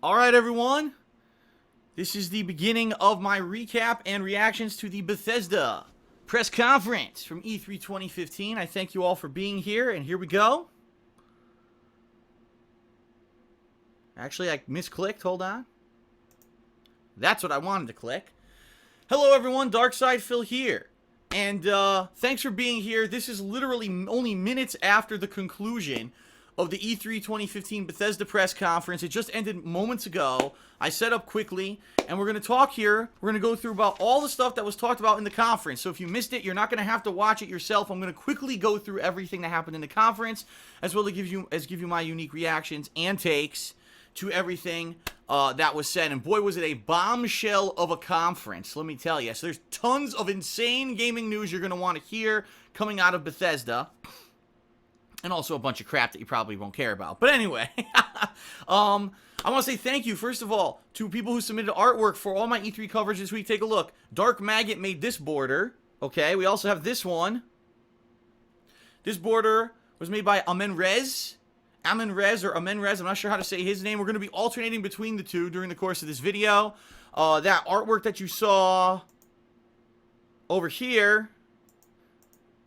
Alright everyone, this is the beginning of my recap and reactions to the Bethesda press conference from E3 2015. I thank you all for being here, and here we go. Actually, I misclicked, hold on. That's what I wanted to click. Hello everyone, Darkside Phil here. And thanks for being here. This is literally only minutes after the conclusion of the E3 2015 Bethesda press conference. It just ended moments ago. I set up quickly, and we're going to talk here. We're going to go through about all the stuff that was talked about in the conference. So if you missed it, you're not going to have to watch it yourself. I'm going to quickly go through everything that happened in the conference, as well as give you my unique reactions and takes to everything that was said. And boy, was it a bombshell of a conference, let me tell you. So there's tons of insane gaming news you're going to want to hear coming out of Bethesda. And also a bunch of crap that you probably won't care about. But anyway, I want to say thank you, first of all, to people who submitted artwork for all my E3 coverage this week. Take a look. Dark Maggot made this border. Okay, we also have this one. This border was made by Amenrez. Amenrez, I'm not sure how to say his name. We're going to be alternating between the two during the course of this video. That artwork that you saw over here,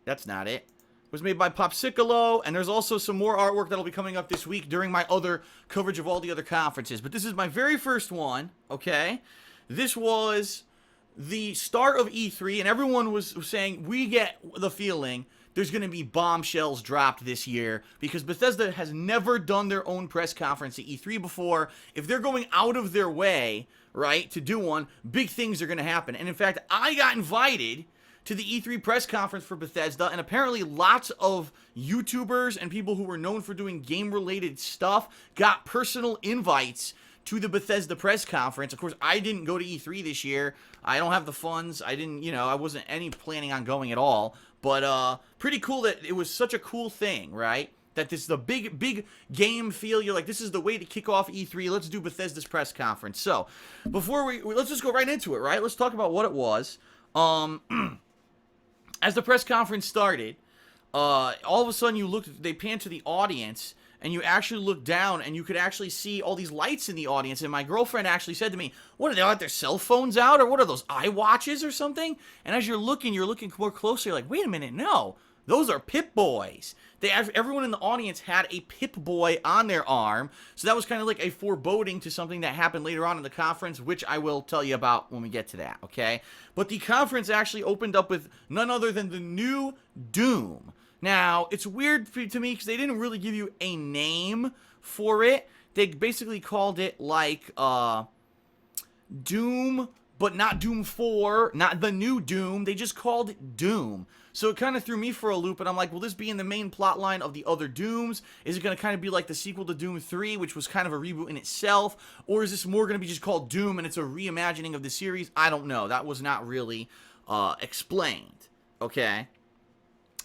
that's not it, was made by Popsicolo, and there's also some more artwork that'll be coming up this week during my other coverage of all the other conferences. But this is my very first one, okay? This was the start of E3, and everyone was saying, we get the feeling there's going to be bombshells dropped this year, because Bethesda has never done their own press conference at E3 before. If they're going out of their way, right, to do one, big things are going to happen. And in fact, I got invited to the E3 press conference for Bethesda, and apparently lots of YouTubers and people who were known for doing game-related stuff got personal invites to the Bethesda press conference. Of course, I didn't go to E3 this year. I don't have the funds. I didn't, I wasn't planning on going at all. But pretty cool that it was such a cool thing, right? That this is the big game feel. You're like, this is the way to kick off E3. Let's do Bethesda's press conference. So, before let's just go right into it, right? Let's talk about what it was. As the press conference started, all of a sudden they panned to the audience, and you actually look down, and you could actually see all these lights in the audience. And my girlfriend actually said to me, what, are they got their cell phones out, or what are those, iWatches or something? And as you're looking more closely, you're like, wait a minute, no, those are Pip-Boys. Everyone in the audience had a Pip-Boy on their arm, so that was kind of like a foreboding to something that happened later on in the conference, which I will tell you about when we get to that, okay? But the conference actually opened up with none other than the new Doom. Now, it's weird to me because they didn't really give you a name for it. They basically called it like Doom, but not Doom 4, not the new Doom. They just called it Doom. So it kind of threw me for a loop, and I'm like, will this be in the main plot line of the other Dooms? Is it going to kind of be like the sequel to Doom 3, which was kind of a reboot in itself? Or is this more going to be just called Doom, and it's a reimagining of the series? I don't know. That was not really explained, okay?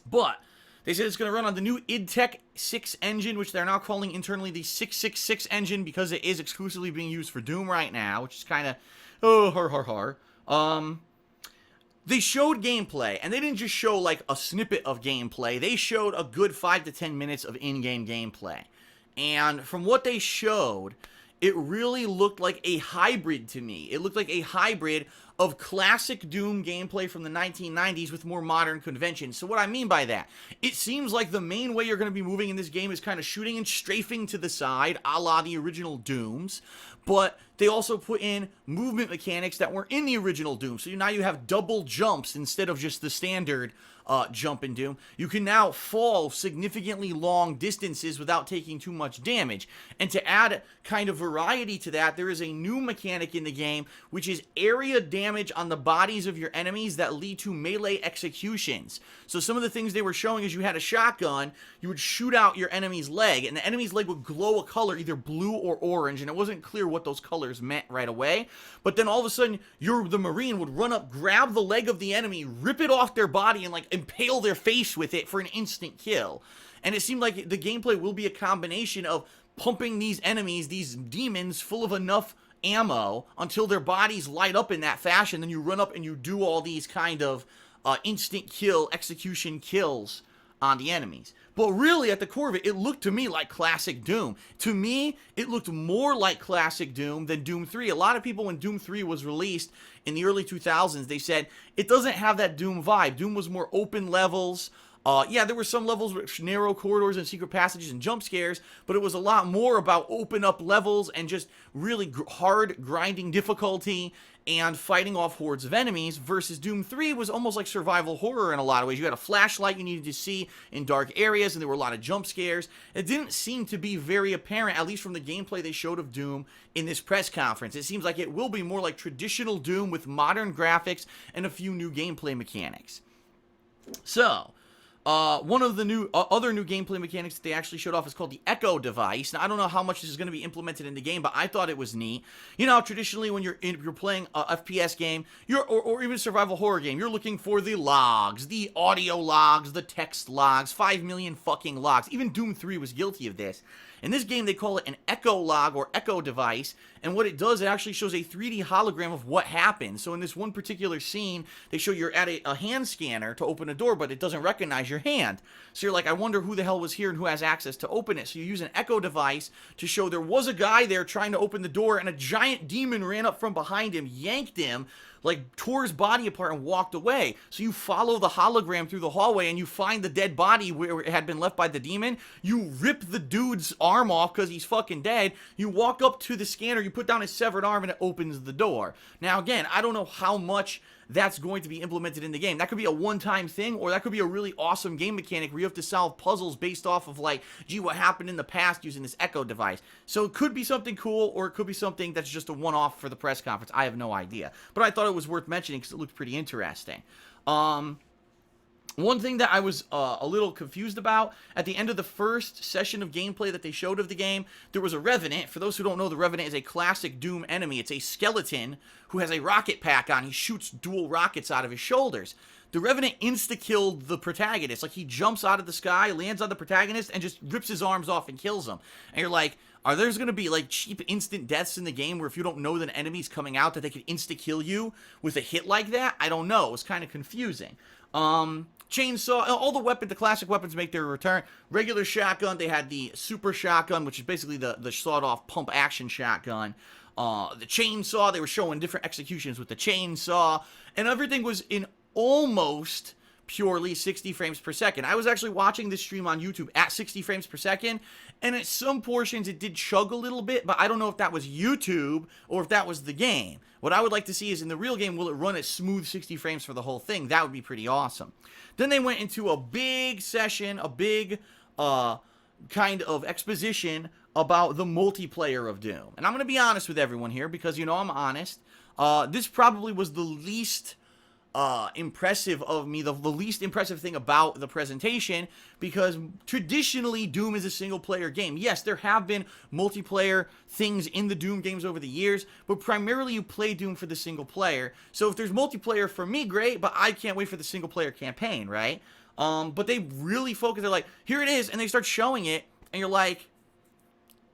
But they said it's going to run on the new id Tech 6 engine, which they're now calling internally the 666 engine, because it is exclusively being used for Doom right now, which is kind of, They showed gameplay, and they didn't just show like a snippet of gameplay. They showed a good 5 to 10 minutes of in-game gameplay. And from what they showed, it really looked like a hybrid to me. It looked like a hybrid of classic Doom gameplay from the 1990s with more modern conventions. So what I mean by that, it seems like the main way you're going to be moving in this game is kind of shooting and strafing to the side, a la the original Dooms. But they also put in movement mechanics that were in the original Doom. So now you have double jumps instead of just the standard jump in Doom. You can now fall significantly long distances without taking too much damage. And to add kind of variety to that, there is a new mechanic in the game, which is area damage on the bodies of your enemies that lead to melee executions. So some of the things they were showing is you had a shotgun, you would shoot out your enemy's leg, and the enemy's leg would glow a color, either blue or orange, and it wasn't clear what those colors meant right away. But then all of a sudden, the Marine would run up, grab the leg of the enemy, rip it off their body, and like impale their face with it for an instant kill. And it seemed like the gameplay will be a combination of pumping these enemies, these demons, full of enough ammo until their bodies light up in that fashion. Then you run up and you do all these kind of instant kill, execution kills on the enemies. But really, at the core of it, it looked to me like classic Doom. To me, it looked more like classic Doom than Doom 3. A lot of people, when Doom 3 was released in the early 2000s, they said it doesn't have that Doom vibe. Doom was more open levels. Yeah, there were some levels with narrow corridors and secret passages and jump scares, but it was a lot more about open up levels and just really hard grinding difficulty and fighting off hordes of enemies, versus Doom 3 was almost like survival horror in a lot of ways. You had a flashlight you needed to see in dark areas, and there were a lot of jump scares. It didn't seem to be very apparent, at least from the gameplay they showed of Doom in this press conference. It seems like it will be more like traditional Doom with modern graphics and a few new gameplay mechanics. So, one of the other new gameplay mechanics that they actually showed off is called the Echo device. Now, I don't know how much this is going to be implemented in the game, but I thought it was neat. You know, traditionally when you're playing a FPS game, or even a survival horror game, you're looking for the logs, the audio logs, the text logs, 5 million fucking logs. Even Doom 3 was guilty of this. In this game, they call it an Echo log or Echo device, and what it does, it actually shows a 3D hologram of what happened. So in this one particular scene, they show you're at a hand scanner to open a door, but it doesn't recognize your hand. So you're like, I wonder who the hell was here and who has access to open it. So you use an Echo device to show there was a guy there trying to open the door, and a giant demon ran up from behind him, yanked him, like tore his body apart and walked away. So you follow the hologram through the hallway and you find the dead body where it had been left by the demon. You rip the dude's arm off because he's fucking dead. You walk up to the scanner, you put down his severed arm, and it opens the door. Now again, I don't know how much that's going to be implemented in the game. That could be a one-time thing, or that could be a really awesome game mechanic where you have to solve puzzles based off of, like, gee, what happened in the past using this Echo device. So it could be something cool, or it could be something that's just a one-off for the press conference. I have no idea. But I thought it was worth mentioning because it looked pretty interesting. One thing that I was a little confused about, at the end of the first session of gameplay that they showed of the game, there was a Revenant. For those who don't know, the Revenant is a classic Doom enemy. It's a skeleton who has a rocket pack on. He shoots dual rockets out of his shoulders. The Revenant insta-killed the protagonist. Like, he jumps out of the sky, lands on the protagonist, and just rips his arms off and kills him. And you're like, are there going to be, like, cheap instant deaths in the game where if you don't know that an enemy's coming out that they could insta-kill you with a hit like that? I don't know. It was kind of confusing. Chainsaw, all the classic weapons make their return. Regular shotgun, they had the super shotgun, which is basically the sawed-off pump-action shotgun. The chainsaw, they were showing different executions with the chainsaw, and everything was in almost purely 60 frames per second. I was actually watching this stream on YouTube at 60 frames per second, and at some portions it did chug a little bit, but I don't know if that was YouTube or if that was the game. What I would like to see is in the real game, will it run at smooth 60 frames for the whole thing? That would be pretty awesome. Then they went into a big session, a big kind of exposition about the multiplayer of Doom. And I'm going to be honest with everyone here because, you know, I'm honest. This probably was the least impressive of me, the least impressive thing about the presentation, because traditionally Doom is a single player game. Yes, there have been multiplayer things in the Doom games over the years, but primarily you play Doom for the single player. So if there's multiplayer for me, great, but I can't wait for the single player campaign, right? But they really focus, they're like, here it is, and they start showing it, and you're like,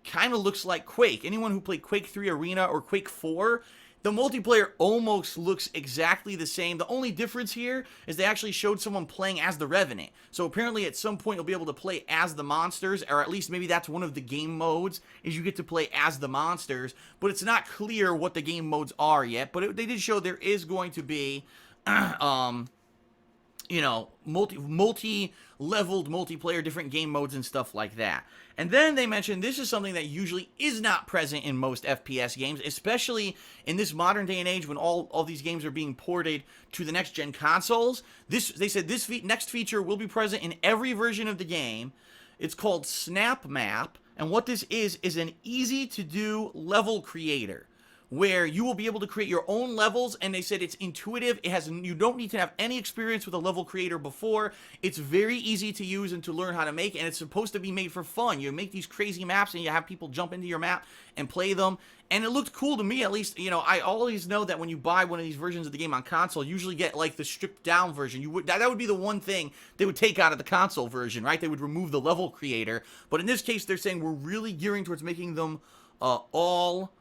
kind of looks like Quake. Anyone who played Quake 3 Arena or Quake 4, the multiplayer almost looks exactly the same. The only difference here is they actually showed someone playing as the Revenant. So apparently at some point you'll be able to play as the monsters, or at least maybe that's one of the game modes, is you get to play as the monsters. But it's not clear what the game modes are yet. But they did show there is going to be, you know, multi-leveled multiplayer, different game modes and stuff like that. And then they mentioned this is something that usually is not present in most FPS games, especially in this modern day and age when all these games are being ported to the next-gen consoles. They said this next feature will be present in every version of the game. It's called Snap Map, and what this is an easy-to-do level creator, where you will be able to create your own levels, and they said it's intuitive. You don't need to have any experience with a level creator before. It's very easy to use and to learn how to make, and it's supposed to be made for fun. You make these crazy maps, and you have people jump into your map and play them, and it looked cool to me, at least. You know, I always know that when you buy one of these versions of the game on console, you usually get, like, the stripped-down version. That would be the one thing they would take out of the console version, right? They would remove the level creator, but in this case, they're saying we're really gearing towards making them all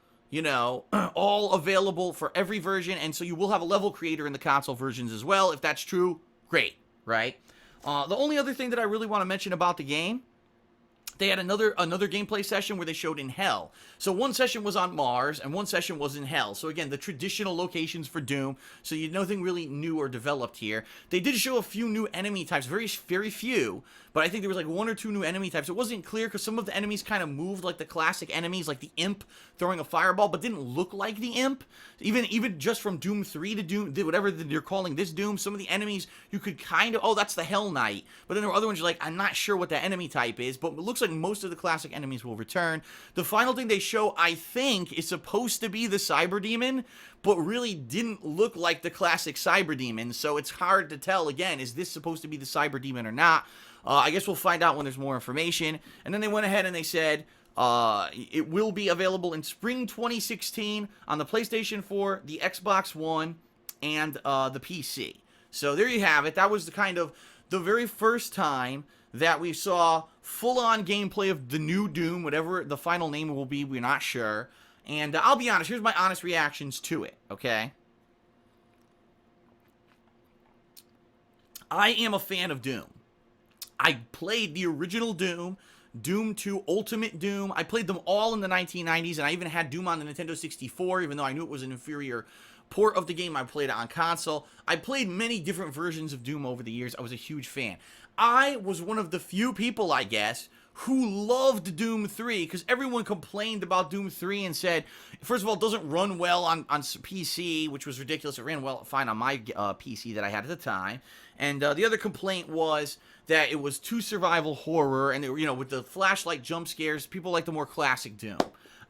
available for every version, and so you will have a level creator in the console versions as well. If that's true, great, right? The only other thing that I really want to mention about the game, they had another gameplay session where they showed in Hell. So one session was on Mars and one session was in Hell. So again, the traditional locations for Doom. So you nothing really new or developed here. They did show a few new enemy types, very few, but I think there was like 1 or 2 new enemy types. It wasn't clear because some of the enemies kind of moved like the classic enemies, like the Imp throwing a fireball, but didn't look like the Imp. Even just from Doom 3 to Doom, whatever you're calling this Doom, some of the enemies you could kind of, oh, that's the Hell Knight. But then there were other ones you're like, I'm not sure what that enemy type is, but it looks like most of the classic enemies will return. The final thing they show, I think, is supposed to be the Cyber Demon, but really didn't look like the classic Cyber Demon, so it's hard to tell, again, is this supposed to be the Cyber Demon or not? I guess we'll find out when there's more information. And then they went ahead and they said it will be available in spring 2016 on the PlayStation 4, the Xbox One, and the PC. So there you have it. That was the very first time that we saw full-on gameplay of the new Doom, whatever the final name will be, we're not sure. And I'll be honest, here's my honest reactions to it, okay? I am a fan of Doom. I played the original Doom, Doom 2, Ultimate Doom. I played them all in the 1990s, and I even had Doom on the Nintendo 64, even though I knew it was an inferior port of the game. I played it on console. I played many different versions of Doom over the years. I was a huge fan. I was one of the few people, I guess, who loved Doom 3, because everyone complained about Doom 3 and said, first of all, it doesn't run well on PC, which was ridiculous. It ran fine on my PC that I had at the time. And the other complaint was that it was too survival horror, and, with the flashlight jump scares, people like the more classic Doom.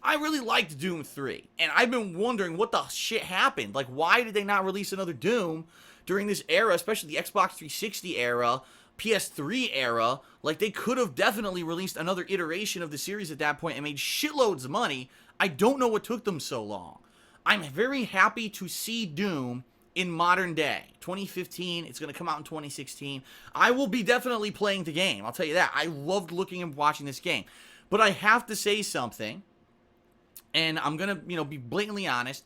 I really liked Doom 3, and I've been wondering what the shit happened. Like, why did they not release another Doom during this era, especially the Xbox 360 era, PS3 era? Like, they could have definitely released another iteration of the series at that point and made shitloads of money. I don't know what took them so long. I'm very happy to see Doom in modern day. 2015, it's going to come out in 2016. I will be definitely playing the game, I'll tell you that. I loved looking and watching this game. But I have to say something, and I'm going to, be blatantly honest.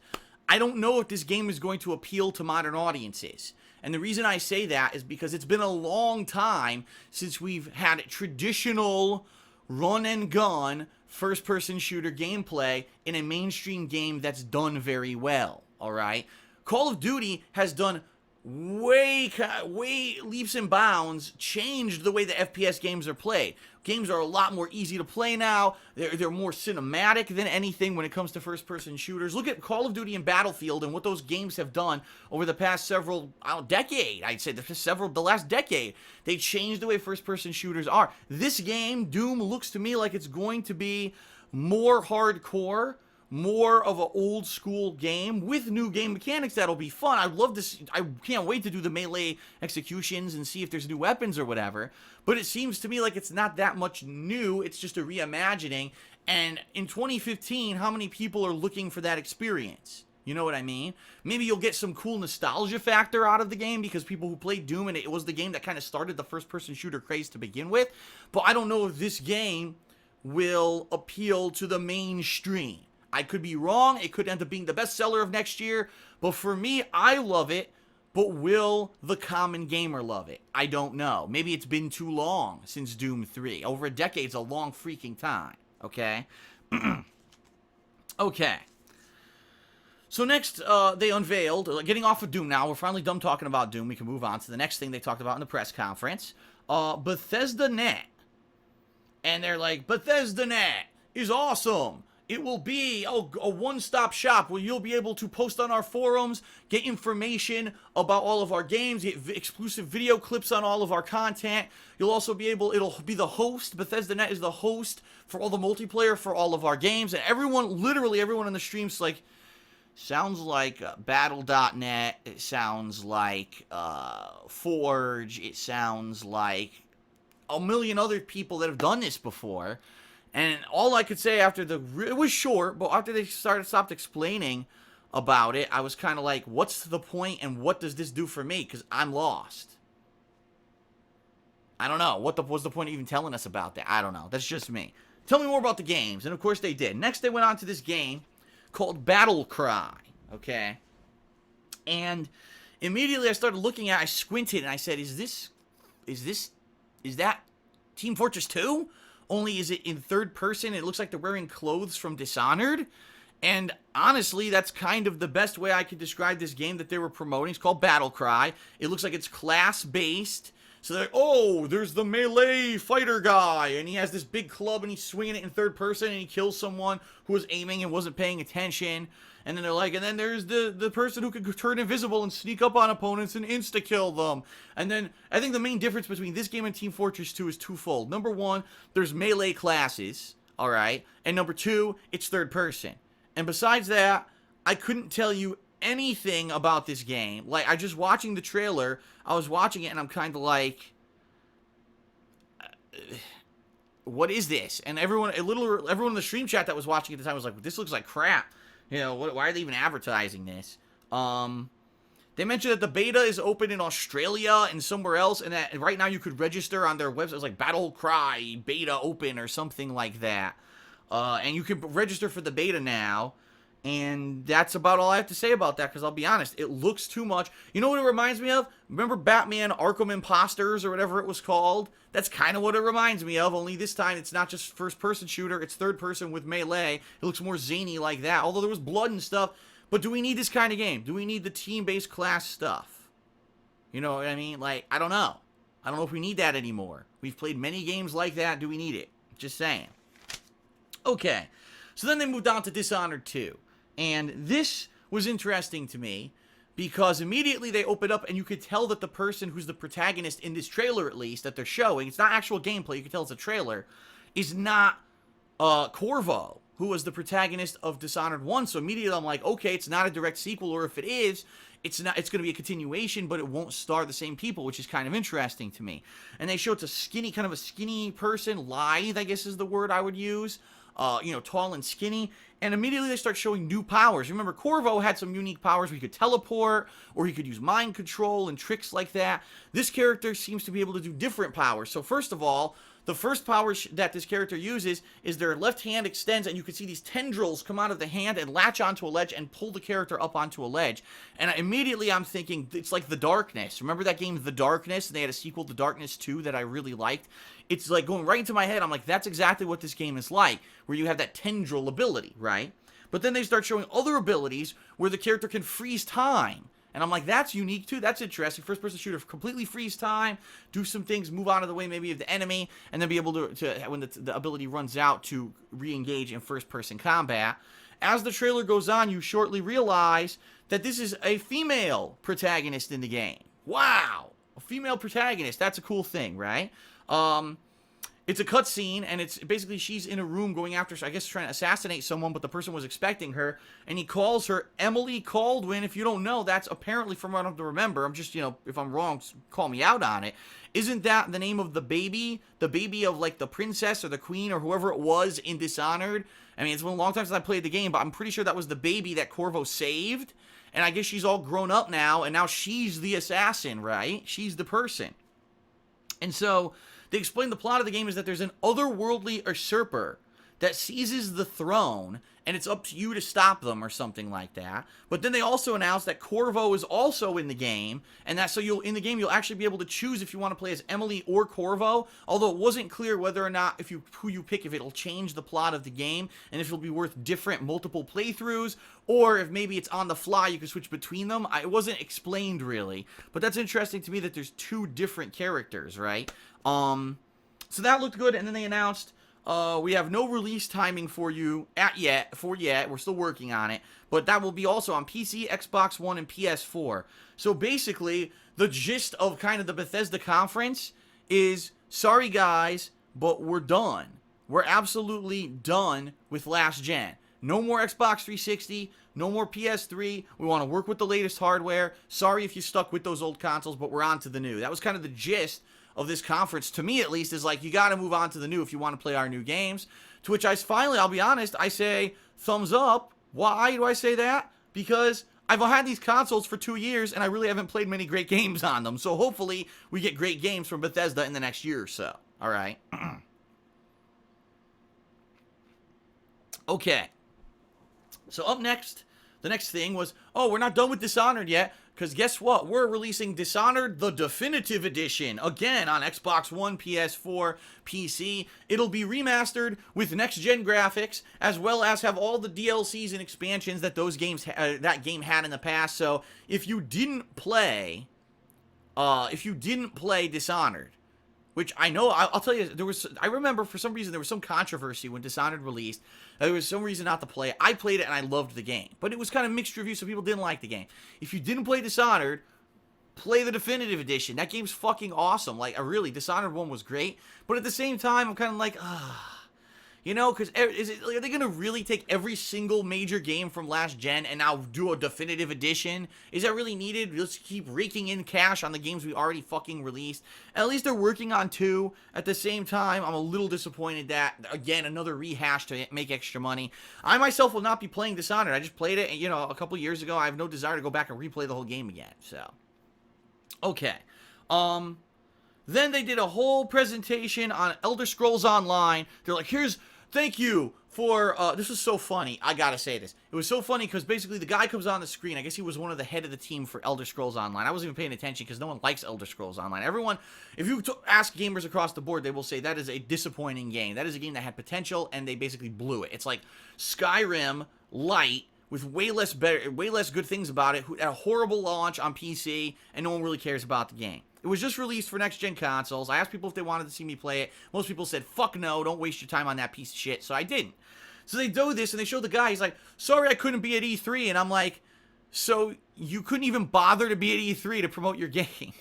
I don't know if this game is going to appeal to modern audiences. And the reason I say that is because it's been a long time since we've had traditional run-and-gun first-person shooter gameplay in a mainstream game that's done very well, all right? Call of Duty has done way leaps and bounds, changed the way the FPS games are played. Games are a lot more easy to play now. They're more cinematic than anything when it comes to first-person shooters. Look at Call of Duty and Battlefield and what those games have done over the past several decade. I'd say the last decade. They changed the way first-person shooters are. This game, Doom, looks to me like it's going to be more hardcore, more of an old school game with new game mechanics that'll be fun. I can't wait to do the melee executions and see if there's new weapons or whatever. But it seems to me like it's not that much new. It's just a reimagining. And in 2015, how many people are looking for that experience? You know what I mean? Maybe you'll get some cool nostalgia factor out of the game because people who played Doom, and it was the game that kind of started the first-person shooter craze to begin with. But I don't know if this game will appeal to the mainstream. I could be wrong. It could end up being the bestseller of next year. But for me, I love it. But will the common gamer love it? I don't know. Maybe it's been too long since Doom 3. Over a decade's a long freaking time. Okay? Okay. So next, they unveiled, getting off of Doom now. We're finally done talking about Doom. We can move on to the next thing they talked about in the press conference. Bethesda Net. And they're like, Bethesda Net is awesome. It will be a one-stop shop where you'll be able to post on our forums, get information about all of our games, get exclusive video clips on all of our content. You'll also be able, it'll be the host. Bethesda Net is the host for all the multiplayer for all of our games. And everyone, literally everyone on the stream's like, sounds like Battle.net. It sounds like Forge. It sounds like a million other people that have done this before. And all I could say after it was short, but after they stopped explaining about it, I was kind of like, what's the point and what does this do for me? Because I'm lost. I don't know. What was the point of even telling us about that? I don't know. That's just me. Tell me more about the games. And of course they did. Next they went on to this game called Battle Cry. Okay. And immediately I started looking at it, I squinted and I said, is this is that Team Fortress 2? Only is it in third person? It looks like they're wearing clothes from Dishonored. And honestly, that's kind of the best way I could describe this game that they were promoting. It's called Battle Cry. It looks like it's class-based. So they're like, oh, there's the melee fighter guy, and he has this big club, and he's swinging it in third person, and he kills someone who was aiming and wasn't paying attention. And then they're like, and then there's the person who could turn invisible and sneak up on opponents and insta-kill them. And then I think the main difference between this game and Team Fortress 2 is twofold. Number one, there's melee classes, alright? And number two, it's third person. And besides that, I couldn't tell you anything about this game. Like, I just watching the trailer, I was watching it and I'm kind of like, what is this? And everyone in the stream chat that was watching at the time was like, this looks like crap. You know, why are they even advertising this? They mentioned that the beta is open in Australia and somewhere else, and that right now you could register on their website. It's like Battle Cry beta open or something like that. And you can register for the beta now. And that's about all I have to say about that, because I'll be honest, it looks too much. You know what it reminds me of? Remember Batman Arkham Imposters or whatever it was called? That's kind of what it reminds me of, only this time it's not just first-person shooter, it's third-person with melee. It looks more zany like that, although there was blood and stuff. But do we need this kind of game? Do we need the team-based class stuff? You know what I mean? Like, I don't know. I don't know if we need that anymore. We've played many games like that. Do we need it? Just saying. Okay. So then they moved on to Dishonored 2. And this was interesting to me because immediately they opened up and you could tell that the person who's the protagonist in this trailer, at least, that they're showing, it's not actual gameplay, you can tell it's a trailer, is not Corvo, who was the protagonist of Dishonored 1. So immediately I'm like, okay, it's not a direct sequel, or if it is, it's going to be a continuation, but it won't star the same people, which is kind of interesting to me. And they show it's kind of a skinny person, lithe, I guess is the word I would use. Tall and skinny, and immediately they start showing new powers. Remember, Corvo had some unique powers where he could teleport, or he could use mind control and tricks like that. This character seems to be able to do different powers. So first of all, the first power that this character uses is their left hand extends, and you can see these tendrils come out of the hand and latch onto a ledge and pull the character up onto a ledge. And immediately I'm thinking, it's like The Darkness. Remember that game, The Darkness? And they had a sequel, The Darkness 2, that I really liked. It's like going right into my head. I'm like, that's exactly what this game is like, where you have that tendril ability, right? But then they start showing other abilities where the character can freeze time. And I'm like, that's unique too. That's interesting. First-person shooter, completely freeze time, do some things, move out of the way maybe of the enemy, and then be able to when the ability runs out, to re-engage in first-person combat. As the trailer goes on, you shortly realize that this is a female protagonist in the game. Wow! A female protagonist. That's a cool thing, right? It's a cutscene, and it's basically she's in a room going after, I guess, trying to assassinate someone, but the person was expecting her, and he calls her Emily Caldwin. If you don't know, that's apparently, from what I remember, I'm just, if I'm wrong, call me out on it. Isn't that the name of the baby? The baby of, like, the princess or the queen or whoever it was in Dishonored? I mean, it's been a long time since I played the game, but I'm pretty sure that was the baby that Corvo saved, and I guess she's all grown up now, and now she's the assassin, right? She's the person. And so they explain the plot of the game is that there's an otherworldly usurper that seizes the throne, and it's up to you to stop them or something like that. But then they also announced that Corvo is also in the game, and that so you'll actually be able to choose if you want to play as Emily or Corvo, although it wasn't clear whether or not who you pick, if it'll change the plot of the game, and if it'll be worth different multiple playthroughs, or if maybe it's on the fly, you can switch between them. It wasn't explained really, but that's interesting to me that there's two different characters, right? So that looked good, and then they announced, we have no release timing for you yet. We're still working on it, but that will be also on PC, Xbox One, and PS4. So basically, the gist of kind of the Bethesda conference is, sorry guys, but we're done. We're absolutely done with last gen. No more Xbox 360, no more PS3. We want to work with the latest hardware. Sorry if you stuck with those old consoles, but we're on to the new. That was kind of the gist of this conference, to me at least, is like, you got to move on to the new if you want to play our new games. To which I'll be honest, I say thumbs up. Why do I say that? Because I've had these consoles for 2 years and I really haven't played many great games on them. So hopefully we get great games from Bethesda in the next year or so. All right. Okay. So up next, the next thing was, oh, we're not done with Dishonored yet. Because guess what? We're releasing Dishonored, the Definitive Edition, again on Xbox One, PS4, PC. It'll be remastered with next-gen graphics, as well as have all the DLCs and expansions that that game had in the past. So if you didn't play Dishonored, which I know, I'll tell you, I remember for some reason there was some controversy when Dishonored released. There was some reason not to play it. I played it and I loved the game. But it was kind of mixed reviews, so people didn't like the game. If you didn't play Dishonored, play the Definitive Edition. That game's fucking awesome. Like, really, Dishonored 1 was great. But at the same time, I'm kind of like, you know, because are they going to really take every single major game from last gen and now do a definitive edition? Is that really needed? Let's keep raking in cash on the games we already fucking released. At least they're working on 2. At the same time, I'm a little disappointed that, again, another rehash to make extra money. I myself will not be playing Dishonored. I just played it, you know, a couple years ago. I have no desire to go back and replay the whole game again. So, okay. Then they did a whole presentation on Elder Scrolls Online. They're like, thank you for, this was so funny. I gotta say this. It was so funny because basically the guy comes on the screen. I guess he was one of the head of the team for Elder Scrolls Online. I wasn't even paying attention because no one likes Elder Scrolls Online. Everyone, if you ask gamers across the board, they will say that is a disappointing game. That is a game that had potential and they basically blew it. It's like Skyrim light with way less good things about it, had a horrible launch on PC, and no one really cares about the game. It was just released for next-gen consoles. I asked people if they wanted to see me play it. Most people said, fuck no, don't waste your time on that piece of shit, so I didn't. So they do this, and they show the guy, he's like, sorry I couldn't be at E3, and I'm like, so you couldn't even bother to be at E3 to promote your game?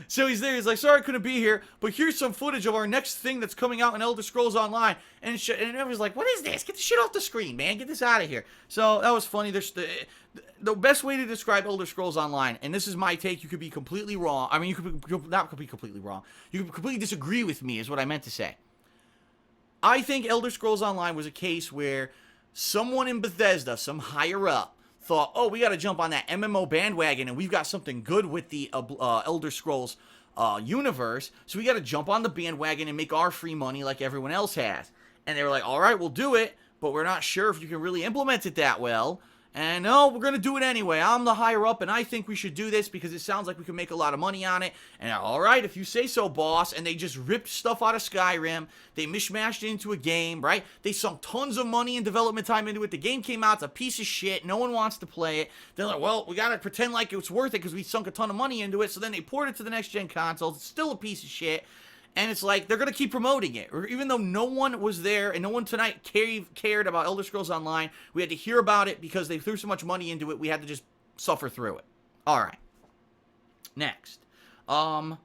So he's there, he's like, sorry I couldn't be here, but here's some footage of our next thing that's coming out in Elder Scrolls Online. And everyone's like, what is this? Get the shit off the screen, man. Get this out of here. So that was funny. There's the best way to describe Elder Scrolls Online, and this is my take, you could be completely wrong. I mean, you could not be completely wrong. You could completely disagree with me is what I meant to say. I think Elder Scrolls Online was a case where someone in Bethesda, some higher up, thought, oh, we got to jump on that MMO bandwagon, and we've got something good with the Elder Scrolls universe, so we got to jump on the bandwagon and make our free money like everyone else has. And they were like, all right, we'll do it, but we're not sure if you can really implement it that well. And no, we're going to do it anyway. I'm the higher up, and I think we should do this because it sounds like we can make a lot of money on it. And all right, if you say so, boss. And they just ripped stuff out of Skyrim. They mishmashed it into a game, right? They sunk tons of money and development time into it. The game came out. It's a piece of shit. No one wants to play it. They're like, well, we got to pretend like it's worth it because we sunk a ton of money into it. So then they poured it to the next-gen consoles. It's still a piece of shit. And it's like, they're going to keep promoting it. Even though no one was there and no one tonight cared about Elder Scrolls Online, we had to hear about it because they threw so much money into it, we had to just suffer through it. Alright. Next. Talking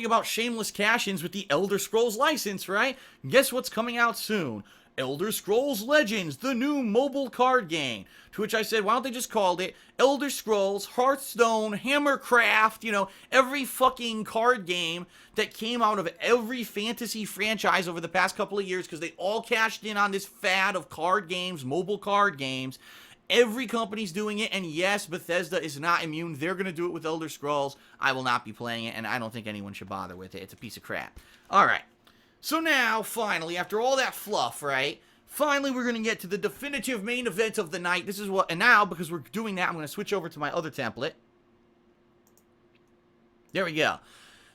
about shameless cash-ins with the Elder Scrolls license, right? Guess what's coming out soon? Elder Scrolls Legends, the new mobile card game. To which I said, why don't they just call it Elder Scrolls, Hearthstone, Hammercraft, you know, every fucking card game that came out of every fantasy franchise over the past couple of years because they all cashed in on this fad of card games, mobile card games. Every company's doing it, and yes, Bethesda is not immune. They're going to do it with Elder Scrolls. I will not be playing it, and I don't think anyone should bother with it. It's a piece of crap. All right. So now, finally, after all that fluff, right, finally we're going to get to the definitive main event of the night. This is what, and now, because we're doing that, I'm going to switch over to my other template. There we go.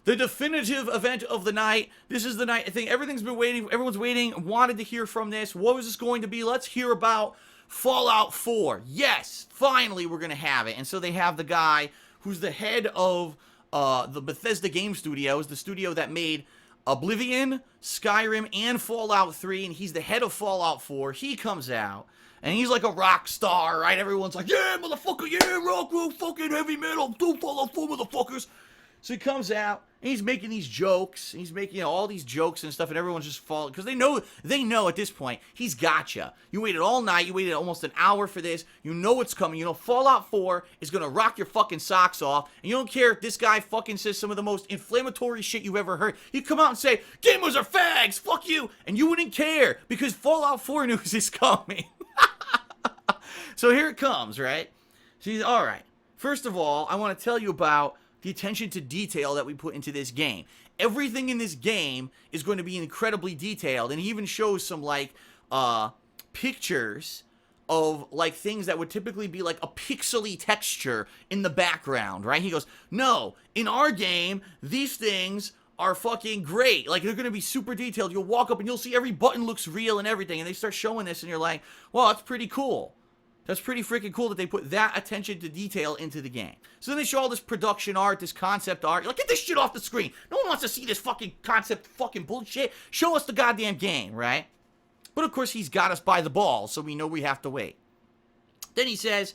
The definitive event of the night. This is the night, I think everything's been waiting, everyone's waiting, wanted to hear from this. What was this going to be? Let's hear about Fallout 4. Yes, finally we're going to have it. And so they have the guy who's the head of the Bethesda Game Studios, the studio that made Oblivion, Skyrim, and Fallout 3, and he's the head of Fallout 4. He comes out, and he's like a rock star, right? Everyone's like, yeah, motherfucker, yeah, rock, roll, fucking heavy metal, do Fallout 4, motherfuckers. So he comes out, and he's making these jokes, and he's making, you know, all these jokes and stuff, and everyone's just falling, because they know at this point, he's got you. You waited all night, you waited almost an hour for this, you know it's coming, you know Fallout 4 is gonna rock your fucking socks off, and you don't care if this guy fucking says some of the most inflammatory shit you've ever heard. He'd come out and say, gamers are fags, fuck you, and you wouldn't care, because Fallout 4 news is coming. So here it comes, right? So alright, first of all, I want to tell you about the attention to detail that we put into this game. Everything in this game is going to be incredibly detailed, and he even shows some, like, pictures of, like, things that would typically be, like, a pixely texture in the background, right? He goes, no, in our game, these things are fucking great. Like, they're going to be super detailed. You'll walk up and you'll see every button looks real and everything. And they start showing this and you're like, well, that's pretty cool. That's pretty freaking cool that they put that attention to detail into the game. So then they show all this production art, this concept art. You're like, get this shit off the screen. No one wants to see this fucking concept fucking bullshit. Show us the goddamn game, right? But of course, he's got us by the balls, so we know we have to wait. Then he says,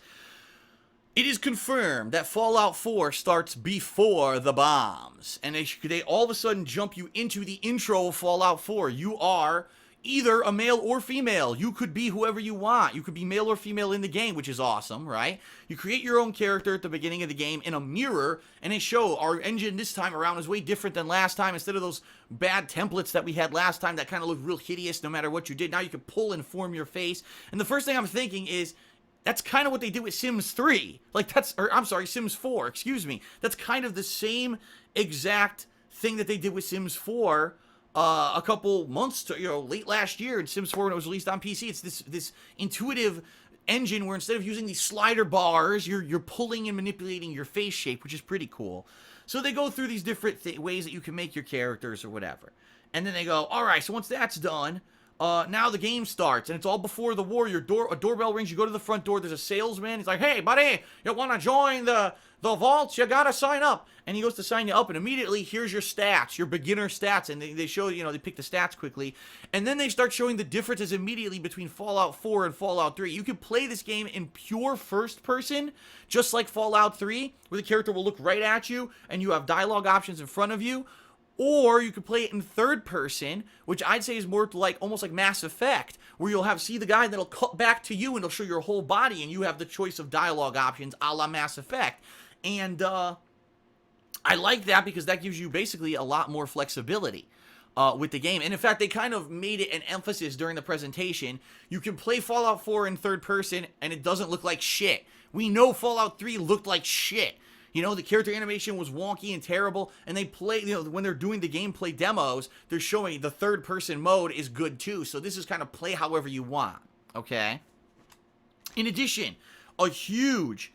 it is confirmed that Fallout 4 starts before the bombs. And they all of a sudden jump you into the intro of Fallout 4. You are either a male or female. You could be whoever you want. You could be male or female in the game, which is awesome, right? You create your own character at the beginning of the game in a mirror, and they show our engine this time around is way different than last time. Instead of those bad templates that we had last time that kind of looked real hideous no matter what you did, now you can pull and form your face. And the first thing I'm thinking is, that's kind of what they did with Sims 3. Like, Sims 4, excuse me. That's kind of the same exact thing that they did with Sims 4 a couple months to, late last year in Sims 4 when it was released on PC. It's this intuitive engine where instead of using these slider bars, you're pulling and manipulating your face shape, which is pretty cool. So they go through these different ways that you can make your characters or whatever. And then they go, all right, so once that's done, now the game starts, and it's all before the war. A doorbell rings, you go to the front door, there's a salesman, he's like, hey, buddy, you want to join the vaults? You gotta sign up. And he goes to sign you up, and immediately, here's your stats, your beginner stats, and they show, they pick the stats quickly, and then they start showing the differences immediately between Fallout 4 and Fallout 3. You can play this game in pure first person, just like Fallout 3, where the character will look right at you, and you have dialogue options in front of you, or you could play it in third person, which I'd say is more like almost like Mass Effect, where you'll see the guy and it'll cut back to you and it'll show your whole body and you have the choice of dialogue options a la Mass Effect. And I like that because that gives you basically a lot more flexibility with the game. And in fact, they kind of made it an emphasis during the presentation. You can play Fallout 4 in third person and it doesn't look like shit. We know Fallout 3 looked like shit. The character animation was wonky and terrible, and they play, when they're doing the gameplay demos, they're showing the third-person mode is good too, so this is kind of play however you want, okay? In addition, a huge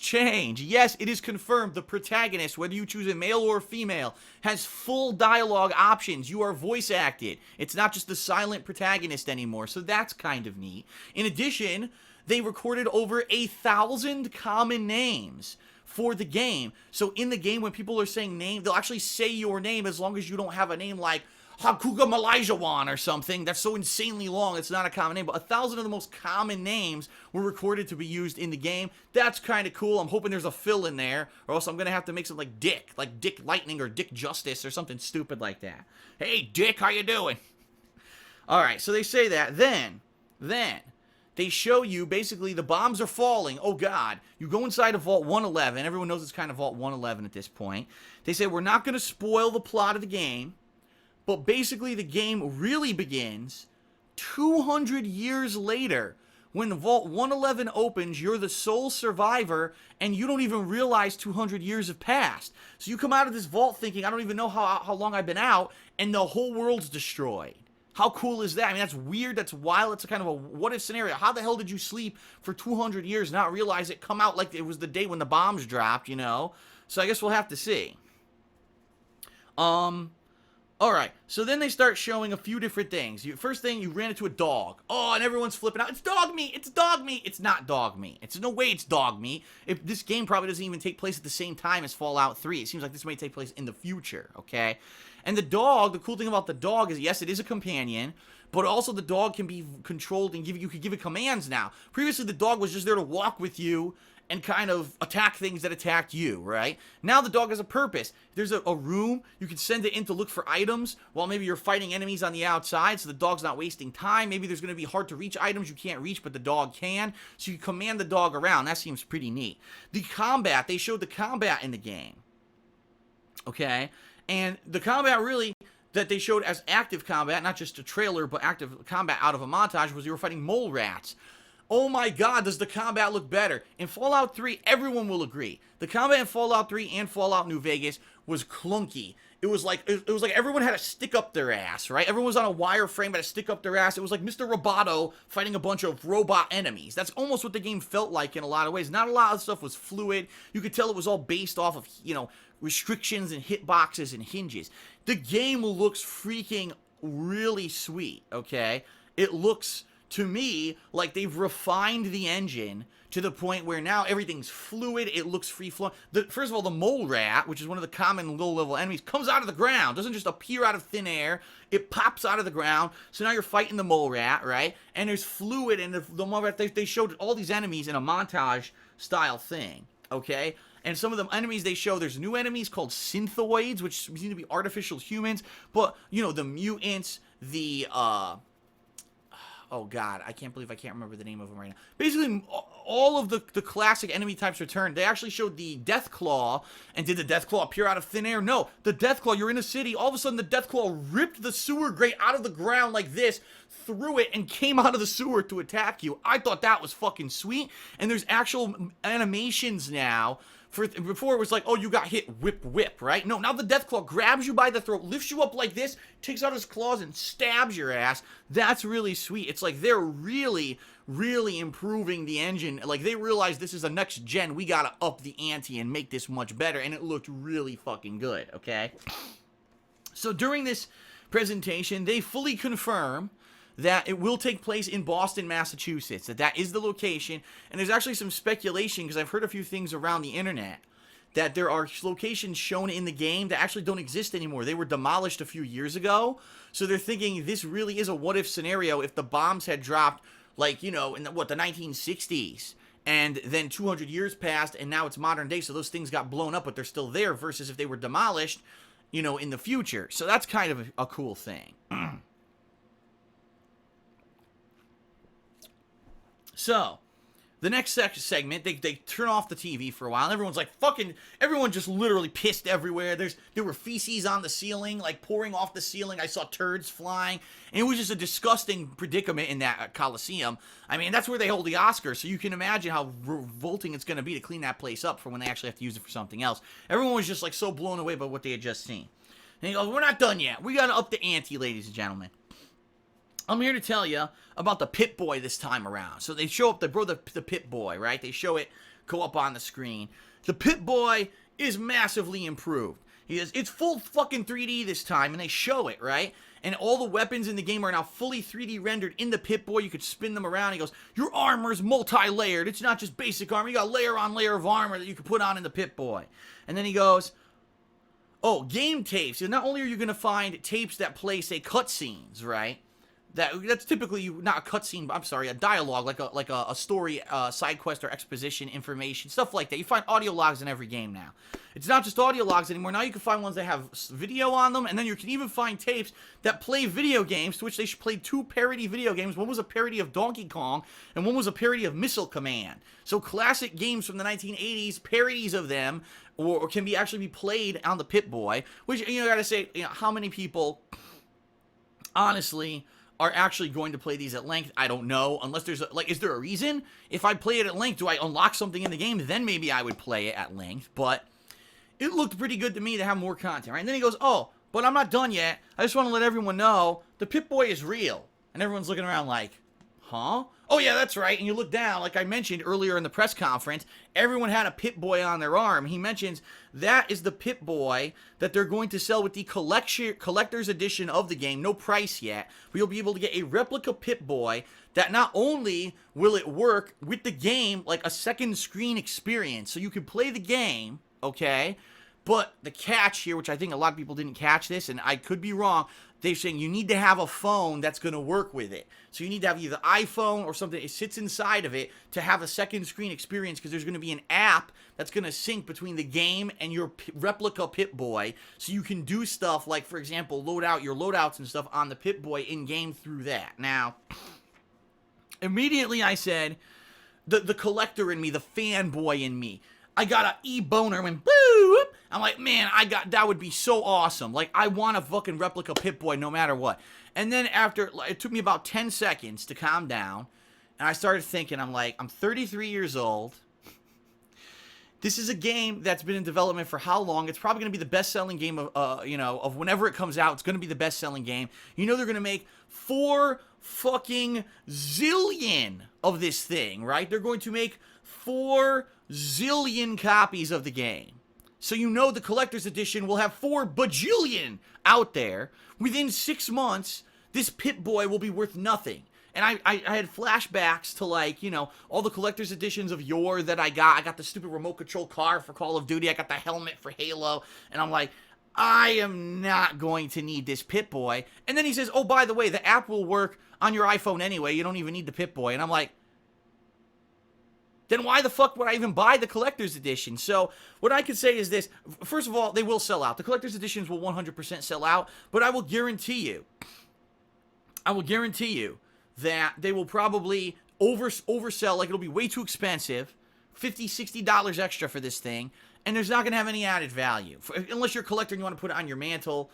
change. Yes, it is confirmed the protagonist, whether you choose a male or a female, has full dialogue options. You are voice acted. It's not just the silent protagonist anymore, so that's kind of neat. In addition, they recorded over 1,000 common names for the game. So in the game, when people are saying name, they'll actually say your name as long as you don't have a name like Hakuga Malajawan or something. That's so insanely long, it's not a common name. But 1,000 of the most common names were recorded to be used in the game. That's kind of cool. I'm hoping there's a fill in there, or else I'm going to have to make something like Dick Lightning or Dick Justice or something stupid like that. Hey, Dick, how you doing? All right, so they say that. Then they show you, basically, the bombs are falling. Oh, God. You go inside of Vault 111. Everyone knows it's kind of Vault 111 at this point. They say, we're not going to spoil the plot of the game, but basically the game really begins 200 years later. When Vault 111 opens, you're the sole survivor, and you don't even realize 200 years have passed. So you come out of this vault thinking, I don't even know how long I've been out, and the whole world's destroyed. How cool is that? I mean, that's weird, that's wild, it's a kind of a what-if scenario. How the hell did you sleep for 200 years, not realize it, come out like it was the day when the bombs dropped, So I guess we'll have to see. Alright, so then they start showing a few different things. First thing, you ran into a dog. Oh, and everyone's flipping out. It's dog meat! It's dog meat! It's not dog meat. It's no way it's dog meat. If this game probably doesn't even take place at the same time as Fallout 3. It seems like this may take place in the future, okay? And the dog, the cool thing about the dog is, yes, it is a companion, but also the dog can be controlled and you can give it commands now. Previously, the dog was just there to walk with you and kind of attack things that attacked you, right? Now the dog has a purpose. There's a room, you can send it in to look for items while maybe you're fighting enemies on the outside, so the dog's not wasting time. Maybe there's going to be hard to reach items you can't reach, but the dog can. So you command the dog around. That seems pretty neat. The combat, they showed the combat in the game. Okay? And the combat really that they showed as active combat, not just a trailer, but active combat out of a montage, was you were fighting mole rats. oh my god, does the combat look better? In Fallout 3, everyone will agree. The combat in Fallout 3 and Fallout New Vegas was clunky. It was like everyone had to stick up their ass, right? Everyone was on a wireframe, had to stick up their ass. It was like Mr. Roboto fighting a bunch of robot enemies. That's almost what the game felt like in a lot of ways. Not a lot of stuff was fluid. You could tell it was all based off of, you know, restrictions and hitboxes and hinges. The game looks freaking really sweet, okay? It looks, to me, like they've refined the engine to the point where now everything's fluid, it looks free-flowing. First of all, the mole rat, which is one of the common low-level enemies, comes out of the ground, doesn't just appear out of thin air, it pops out of the ground, so now you're fighting the mole rat, right? And there's fluid, and the mole rat, they showed all these enemies in a montage-style thing, okay? And some of the enemies they show, there's new enemies called synthoids, which seem to be artificial humans, but, you know, the mutants, the, oh god, I can't believe I can't remember the name of them right now. Basically, all of the classic enemy types returned. They actually showed the Deathclaw, and did the Deathclaw appear out of thin air? No, the Deathclaw, you're in a city, all of a sudden the Deathclaw ripped the sewer grate out of the ground like this, threw it, and came out of the sewer to attack you. I thought that was fucking sweet, and there's actual animations now. Before it was like, oh, you got hit, whip, whip, right? No, now the Deathclaw grabs you by the throat, lifts you up like this, takes out his claws, and stabs your ass. That's really sweet. It's like they're really, really improving the engine. Like, they realize this is a next gen. We gotta up the ante and make this much better, and it looked really fucking good, okay? So during this presentation, they fully confirm that it will take place in Boston, Massachusetts, that is the location, and there's actually some speculation, because I've heard a few things around the internet, that there are locations shown in the game that actually don't exist anymore. They were demolished a few years ago, so they're thinking this really is a what-if scenario if the bombs had dropped, like, you know, in the 1960s, and then 200 years passed, and now it's modern day, so those things got blown up, but they're still there, versus if they were demolished, you know, in the future. So that's kind of a cool thing. So, the next segment, they turn off the TV for a while, and everyone's like, everyone just literally pissed everywhere. There were feces on the ceiling, like pouring off the ceiling. I saw turds flying, and it was just a disgusting predicament in that Coliseum. I mean, that's where they hold the Oscars, so you can imagine how revolting it's going to be to clean that place up for when they actually have to use it for something else. Everyone was just like so blown away by what they had just seen. And he goes, we're not done yet. We got to up the ante, ladies and gentlemen. I'm here to tell you about the Pip-Boy this time around. So they show up, the Pip-Boy, right? They show it go up on the screen. The Pip-Boy is massively improved. It's full fucking 3D this time, and they show it, right? And all the weapons in the game are now fully 3D rendered in the Pip-Boy. You could spin them around. He goes, your armor's multi-layered. It's not just basic armor. You got layer on layer of armor that you can put on in the Pip-Boy. And then he goes, oh, game tapes. So not only are you going to find tapes that play, say, cutscenes, right? That's typically not a cutscene, I'm sorry, a dialogue, like a story, side quest or exposition information, stuff like that. You find audio logs in every game now. It's not just audio logs anymore. Now you can find ones that have video on them, and then you can even find tapes that play video games, to which they played 2 parody video games. One was a parody of Donkey Kong, and one was a parody of Missile Command. So classic games from the 1980s, parodies of them, or can actually be played on the Pip-Boy, which, you know, I gotta say, you know, how many people, honestly, are actually going to play these at length? I don't know, unless there's is there a reason? If I play it at length, do I unlock something in the game? Then maybe I would play it at length, but it looked pretty good to me to have more content, right? And then he goes, oh, but I'm not done yet. I just want to let everyone know the Pip-Boy is real. And everyone's looking around like, huh? Oh yeah, that's right. And you look down, like I mentioned earlier in the press conference, everyone had a Pip-Boy on their arm. He mentions that is the Pip-Boy that they're going to sell with the collector's edition of the game. No price yet, but you'll be able to get a replica Pip-Boy that not only will it work with the game like a second screen experience, so you can play the game, okay? But the catch here, which I think a lot of people didn't catch this, and I could be wrong, they're saying you need to have a phone that's going to work with it. So you need to have either iPhone or something that sits inside of it to have a second screen experience, because there's going to be an app that's going to sync between the game and your replica Pip-Boy, so you can do stuff like, for example, load out your loadouts and stuff on the Pip-Boy in-game through that. Now, immediately I said, the collector in me, the fanboy in me, I got a e-boner when boo. I'm like, man, that would be so awesome. Like, I want a fucking replica Pip-Boy no matter what. And then after, it took me about 10 seconds to calm down. And I started thinking, I'm like, I'm 33 years old. This is a game that's been in development for how long? It's probably going to be the best-selling game of, of whenever it comes out. It's going to be the best-selling game. You know they're going to make 4 fucking zillion of this thing, right? They're going to make 4 zillion copies of the game. So you know the collector's edition will have 4 bajillion out there. Within 6 months, this Pip-Boy will be worth nothing. And I had flashbacks to, like, you know, all the collector's editions of yore that I got. I got the stupid remote control car for Call of Duty. I got the helmet for Halo. And I'm like, I am not going to need this Pip-Boy. And then he says, oh, by the way, the app will work on your iPhone anyway. You don't even need the Pip-Boy. And I'm like, then why the fuck would I even buy the collector's edition? So what I could say is this. First of all, they will sell out. The collector's editions will 100% sell out. But I will guarantee you that they will probably oversell, like it'll be way too expensive, $50, $60 extra for this thing, and there's not going to have any added value. Unless you're a collector and you want to put it on your mantle.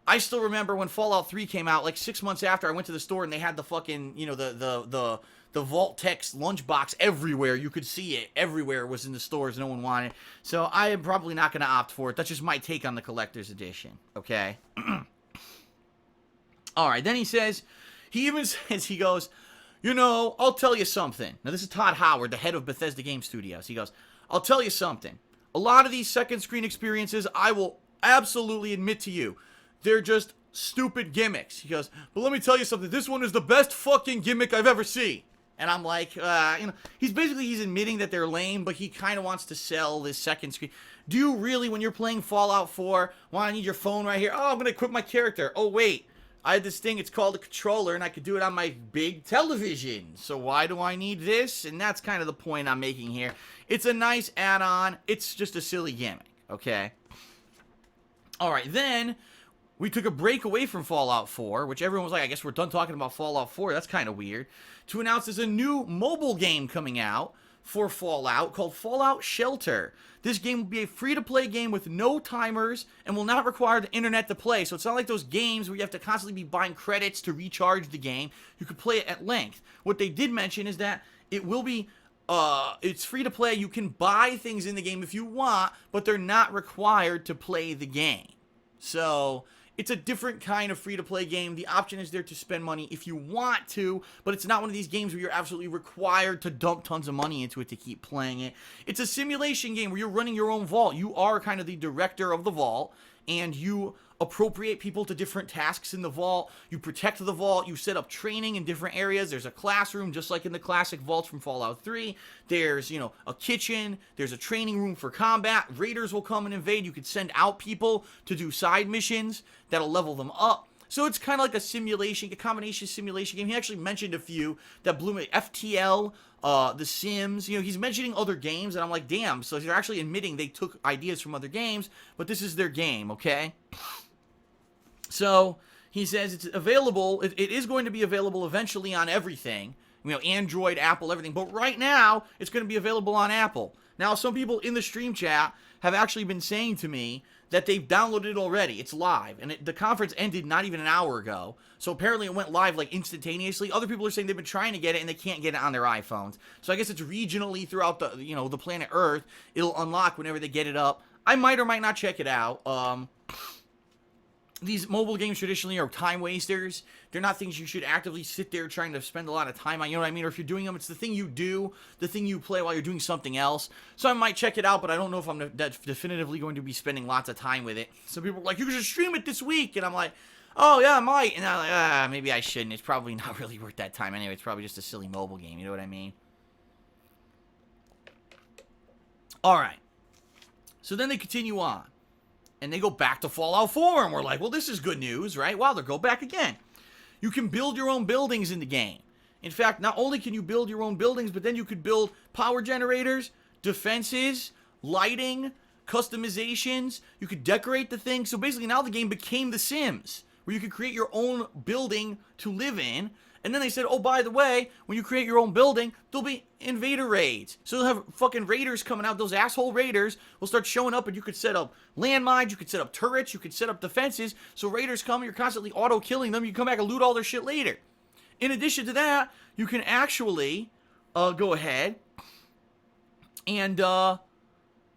I still remember when Fallout 3 came out, like 6 months after, I went to the store and they had the fucking, you know, the Vault Text lunchbox everywhere. You could see it everywhere. It was in the stores. No one wanted it. So I am probably not going to opt for it. That's just my take on the collector's edition, okay? All right, then he says... He even says, he goes, you know, I'll tell you something. Now, this is Todd Howard, the head of Bethesda Game Studios. He goes, I'll tell you something. A lot of these second screen experiences, I will absolutely admit to you, they're just stupid gimmicks. He goes, but let me tell you something. This one is the best fucking gimmick I've ever seen. And I'm like, you know, he's admitting that they're lame, but he kind of wants to sell this second screen. Do you really, when you're playing Fallout 4, want to need your phone right here? Oh, I'm going to equip my character. Oh, wait. I had this thing, it's called a controller, and I could do it on my big television. So why do I need this? And that's kind of the point I'm making here. It's a nice add-on. It's just a silly gimmick, okay? All right, then we took a break away from Fallout 4, which everyone was like, I guess we're done talking about Fallout 4. That's kind of weird. To announce there's a new mobile game coming out for Fallout called Fallout Shelter. This game will be a free-to-play game with no timers and will not require the internet to play. So it's not like those games where you have to constantly be buying credits to recharge the game. You could play it at length. What they did mention is that it will be, it's free-to-play. You can buy things in the game if you want, but they're not required to play the game. So it's a different kind of free-to-play game. The option is there to spend money if you want to, but it's not one of these games where you're absolutely required to dump tons of money into it to keep playing it. It's a simulation game where you're running your own vault. You are kind of the director of the vault, and you appropriate people to different tasks in the vault. You protect the vault. You set up training in different areas. There's a classroom, just like in the classic vaults from Fallout 3. There's, you know, a kitchen. There's a training room for combat. Raiders will come and invade. You could send out people to do side missions that'll level them up. So it's kind of like a simulation, a combination simulation game. He actually mentioned a few that blew me. FTL, The Sims. You know, he's mentioning other games, and I'm like, damn. So they're actually admitting they took ideas from other games, but this is their game, okay? So he says it's available. It is going to be available eventually on everything. You know, Android, Apple, everything. But right now, it's going to be available on Apple. Now, some people in the stream chat have actually been saying to me that they've downloaded it already. It's live. And the conference ended not even an hour ago. So apparently it went live like instantaneously. Other people are saying they've been trying to get it and they can't get it on their iPhones. So I guess it's regionally throughout the, you know, the planet Earth. It'll unlock whenever they get it up. I might or might not check it out. These mobile games traditionally are time wasters. They're not things you should actively sit there trying to spend a lot of time on. You know what I mean? Or if you're doing them, it's the thing you do, the thing you play while you're doing something else. So I might check it out, but I don't know if I'm definitively going to be spending lots of time with it. Some people are like, you can just stream it this week. And I'm like, oh, yeah, I might. And I'm like, maybe I shouldn't. It's probably not really worth that time anyway. It's probably just a silly mobile game. You know what I mean? All right. So then they continue on. And they go back to Fallout 4, and we're like, well, this is good news, right? Well, they'll go back again. You can build your own buildings in the game. In fact, not only can you build your own buildings, but then you could build power generators, defenses, lighting, customizations. You could decorate the thing. So basically now the game became The Sims, where you could create your own building to live in. And then they said, oh, by the way, when you create your own building, there'll be invader raids. So you'll have fucking raiders coming out. Those asshole raiders will start showing up, and you could set up landmines, you could set up turrets, you could set up defenses. So raiders come, you're constantly auto-killing them. You come back and loot all their shit later. In addition to that, you can actually go ahead and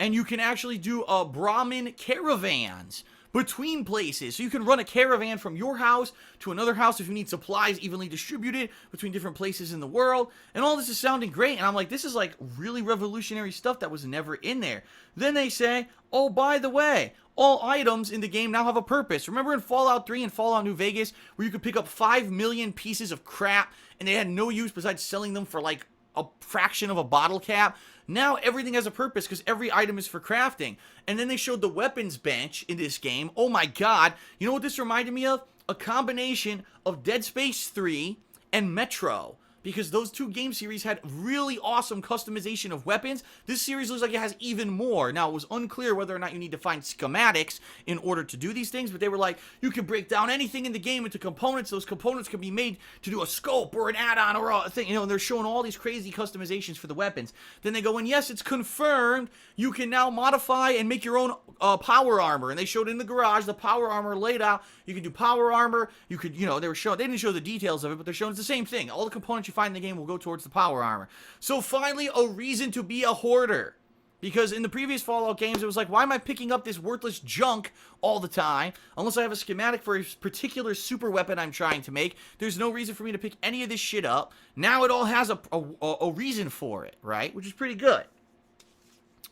you can actually do Brahmin caravans between places. So you can run a caravan from your house to another house if you need supplies evenly distributed between different places in the world. And all this is sounding great. And I'm like, this is like really revolutionary stuff that was never in there. Then they say, oh, by the way, all items in the game now have a purpose. Remember in Fallout 3 and Fallout New Vegas where you could pick up 5 million pieces of crap and they had no use besides selling them for like a fraction of a bottle cap? Now everything has a purpose because every item is for crafting. And then they showed the weapons bench in this game. Oh my god. You know what this reminded me of? A combination of Dead Space 3 and Metro. Because those two game series had really awesome customization of weapons. This series looks like it has even more. Now, it was unclear whether or not you need to find schematics in order to do these things, but they were like, you can break down anything in the game into components. Those components can be made to do a scope or an add-on or a thing, you know, and they're showing all these crazy customizations for the weapons. Then they go, and yes, it's confirmed, you can now modify and make your own power armor. And they showed in the garage the power armor laid out. You can do power armor. You could, you know, they didn't show the details of it, but they're showing it's the same thing. All the components you find in the game will go towards the power armor. So finally, a reason to be a hoarder. Because in the previous Fallout games, it was like, why am I picking up this worthless junk all the time? Unless I have a schematic for a particular super weapon I'm trying to make, there's no reason for me to pick any of this shit up. Now it all has a reason for it, right? Which is pretty good.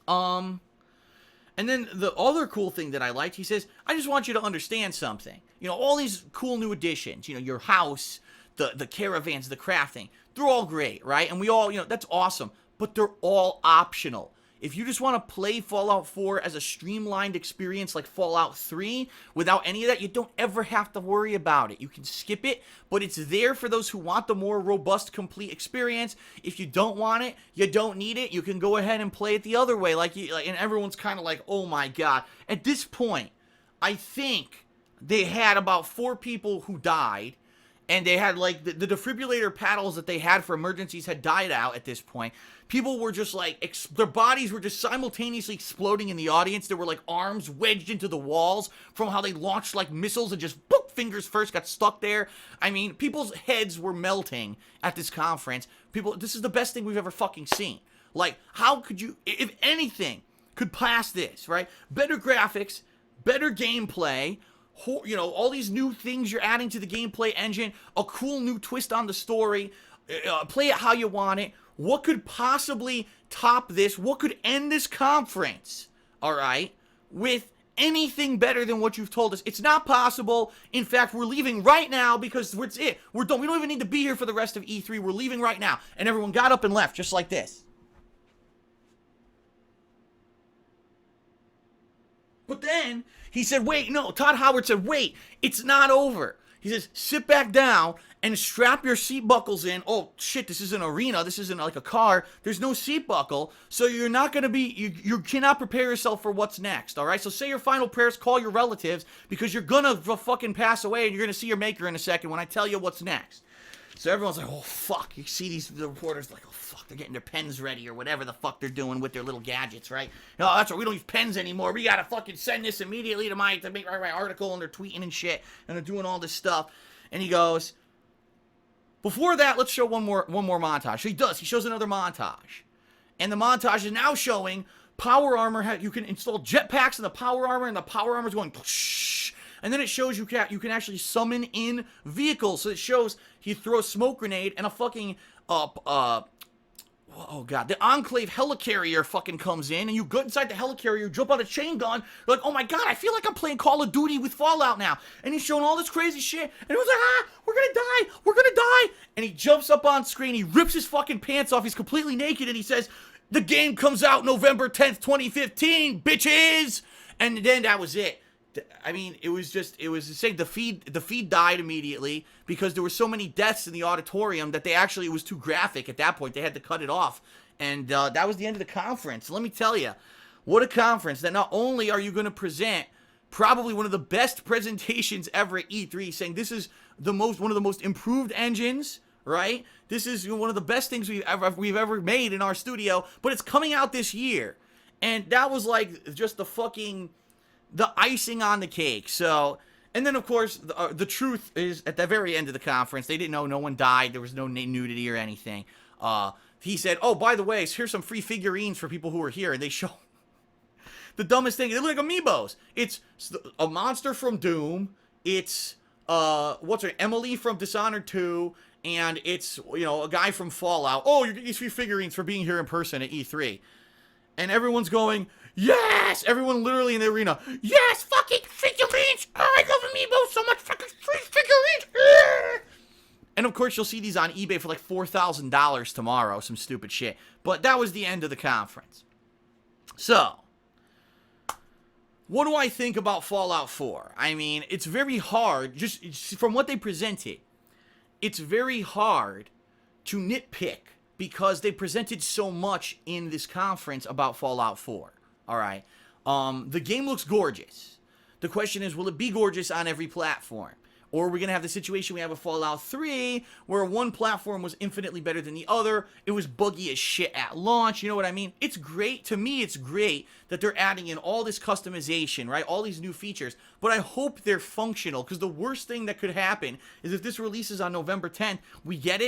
And then the other cool thing that I liked, he says, I just want you to understand something. You know, all these cool new additions, you know, your house, the caravans, the crafting, they're all great, right? And we all, you know, that's awesome, but they're all optional. If you just want to play Fallout 4 as a streamlined experience like Fallout 3 without any of that, you don't ever have to worry about it. You can skip it, but it's there for those who want the more robust, complete experience. If you don't want it, you don't need it, you can go ahead and play it the other way. And everyone's kind of like, oh my god. At this point, I think they had about 4 people who died. And they had, like, the defibrillator paddles that they had for emergencies had died out at this point. People were just, like, their bodies were just simultaneously exploding in the audience. There were, like, arms wedged into the walls from how they launched, like, missiles and just, boop, fingers first, got stuck there. I mean, people's heads were melting at this conference. This is the best thing we've ever fucking seen. Like, how could you, if anything, could pass this, right? Better graphics, better gameplay, you know, all these new things you're adding to the gameplay engine, a cool new twist on the story, play it how you want it. What could possibly top this? What could end this conference, all right, with anything better than what you've told us? It's not possible. In fact, we're leaving right now because it's it. We're done. We don't even need to be here for the rest of E3. We're leaving right now. And everyone got up and left just like this. But then he said, wait, no, Todd Howard said, wait, it's not over. He says, sit back down and strap your seat buckles in. Oh, shit, this is an arena. This isn't like a car. There's no seat buckle. So you're not going to be, you cannot prepare yourself for what's next, all right? So say your final prayers, call your relatives, because you're going to fucking pass away and you're going to see your maker in a second when I tell you what's next. So everyone's like, oh, fuck. You see the reporters like, oh, fuck, they're getting their pens ready or whatever the fuck they're doing with their little gadgets, right? No, that's right, we don't use pens anymore. We gotta fucking send this immediately to make my article, and they're tweeting and shit, and they're doing all this stuff. And he goes, before that, let's show one more montage. So he does. He shows another montage. And the montage is now showing power armor. You can install jetpacks in the power armor, and the power armor is going shh. And then it shows you can actually summon in vehicles. So it shows he throws a smoke grenade and a fucking, oh god, the Enclave helicarrier fucking comes in, and you go inside the helicarrier, you jump on a chain gun, you're like, oh my god, I feel like I'm playing Call of Duty with Fallout now. And he's showing all this crazy shit, and he was like, we're gonna die. And he jumps up on screen, he rips his fucking pants off, he's completely naked, and he says, the game comes out November 10th, 2015, bitches! And then that was it. I mean, it was saying the feed died immediately because there were so many deaths in the auditorium that it was too graphic at that point. They had to cut it off. And that was the end of the conference. Let me tell you, what a conference that not only are you going to present probably one of the best presentations ever at E3, saying this is one of the most improved engines, right? This is one of the best things we've ever made in our studio, but it's coming out this year. And that was like just the icing on the cake. So And then, of course, the truth is, at the very end of the conference, they didn't know, no one died, there was no nudity or anything. He said, oh, by the way, here's some free figurines for people who are here, and they show the dumbest thing. They look like amiibos. It's a monster from Doom, it's, what's her, Emily from Dishonored 2, and it's, you know, a guy from Fallout. Oh, you're getting these free figurines for being here in person at E3. And everyone's going, yes! Everyone literally in the arena, yes, fucking figurines! Oh, I love amiibo so much, fucking free figurines! And of course, you'll see these on eBay for like $4,000 tomorrow, some stupid shit. But that was the end of the conference. So, what do I think about Fallout 4? I mean, it's very hard, just from what they presented, it's very hard to nitpick because they presented so much in this conference about Fallout 4. All right. The game looks gorgeous. The question is, will it be gorgeous on every platform? Or are we going to have the situation we have with Fallout 3, where one platform was infinitely better than the other, it was buggy as shit at launch, you know what I mean? It's great, to me it's great that they're adding in all this customization, right, all these new features, but I hope they're functional, because the worst thing that could happen is if this releases on November 10th, we get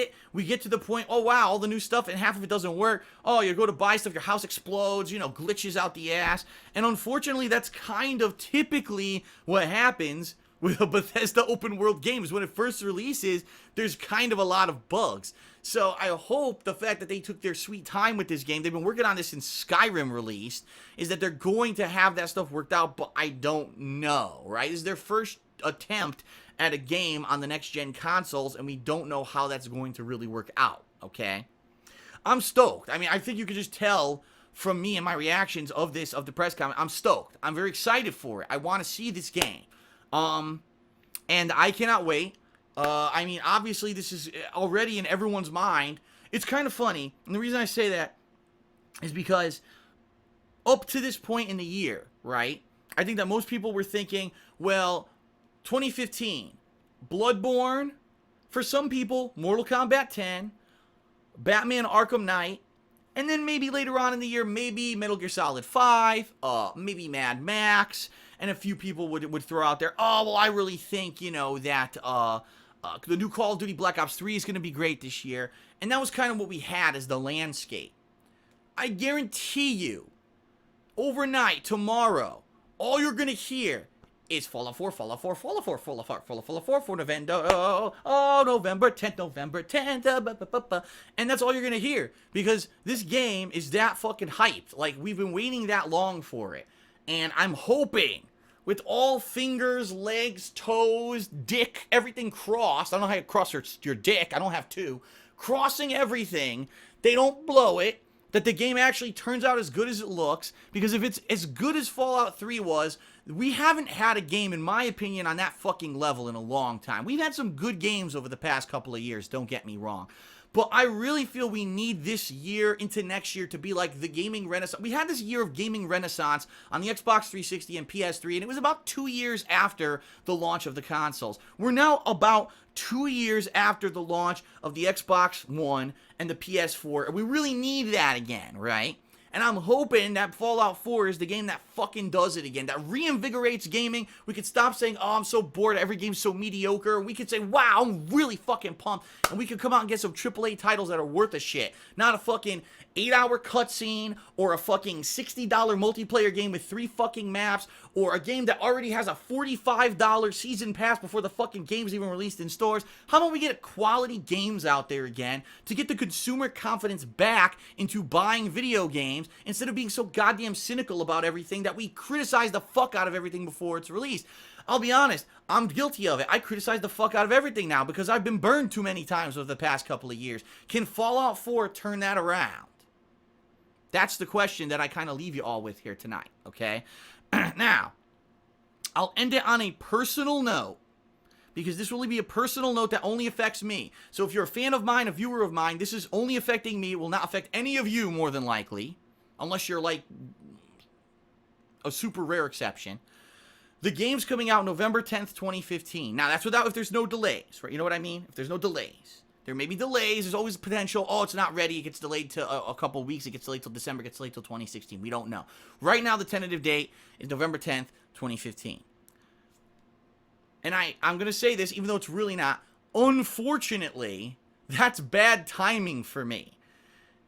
to the point, oh wow, all the new stuff, and half of it doesn't work, oh, you go to buy stuff, your house explodes, you know, glitches out the ass, and unfortunately that's kind of typically what happens with a Bethesda open world games. When it first releases, there's kind of a lot of bugs. So I hope the fact that they took their sweet time with this game, they've been working on this since Skyrim released, is that they're going to have that stuff worked out, but I don't know, right? This is their first attempt at a game on the next gen consoles, and we don't know how that's going to really work out, okay? I'm stoked. I mean, I think you could just tell from me and my reactions of the press conference, I'm stoked. I'm very excited for it. I want to see this game. And I cannot wait. I mean, obviously, this is already in everyone's mind. It's kind of funny, and the reason I say that is because up to this point in the year, right, I think that most people were thinking, well, 2015, Bloodborne, for some people, Mortal Kombat 10, Batman Arkham Knight, and then maybe later on in the year, maybe Metal Gear Solid 5, maybe Mad Max, and a few people would throw out there, oh, well, I really think, you know, that the new Call of Duty Black Ops 3 is going to be great this year. And that was kind of what we had as the landscape. I guarantee you, overnight, tomorrow, all you're going to hear is Fallout 4, Fallout 4, Fallout 4, Fallout 4, Fallout 4 for November, November 10th, November 10th, and that's all you're going to hear. Because this game is that fucking hyped. Like, we've been waiting that long for it. And I'm hoping, with all fingers, legs, toes, dick, everything crossed. I don't know how you cross your dick. I don't have two. Crossing everything, they don't blow it. That the game actually turns out as good as it looks. Because if it's as good as Fallout 3 was, we haven't had a game, in my opinion, on that fucking level in a long time. We've had some good games over the past couple of years, don't get me wrong. But I really feel we need this year into next year to be like the gaming renaissance. We had this year of gaming renaissance on the Xbox 360 and PS3, and it was about 2 years after the launch of the consoles. We're now about 2 years after the launch of the Xbox One and the PS4, and we really need that again, right? And I'm hoping that Fallout 4 is the game that fucking does it again, that reinvigorates gaming. We could stop saying, oh, I'm so bored, every game's so mediocre. We could say, wow, I'm really fucking pumped. And we could come out and get some AAA titles that are worth a shit. Not a fucking 8-hour cutscene, or a fucking $60 multiplayer game with 3 fucking maps, or a game that already has a $45 season pass before the fucking game's even released in stores. How about we get quality games out there again to get the consumer confidence back into buying video games instead of being so goddamn cynical about everything that we criticize the fuck out of everything before it's released. I'll be honest, I'm guilty of it. I criticize the fuck out of everything now because I've been burned too many times over the past couple of years. Can Fallout 4 turn that around? That's the question that I kind of leave you all with here tonight, okay? Now, I'll end it on a personal note, because this will only be a personal note that only affects me. So if you're a fan of mine, a viewer of mine, this is only affecting me. It will not affect any of you, more than likely, unless you're like a super rare exception. The game's coming out November 10th, 2015. Now, that's without if there's no delays, right? You know what I mean? If there's no delays. There may be delays. There's always potential. Oh, it's not ready. It gets delayed to a couple weeks. It gets delayed till December. It gets delayed till 2016. We don't know. Right now, the tentative date is November 10th, 2015. and I'm going to say this even though it's really not, unfortunately, that's bad timing for me.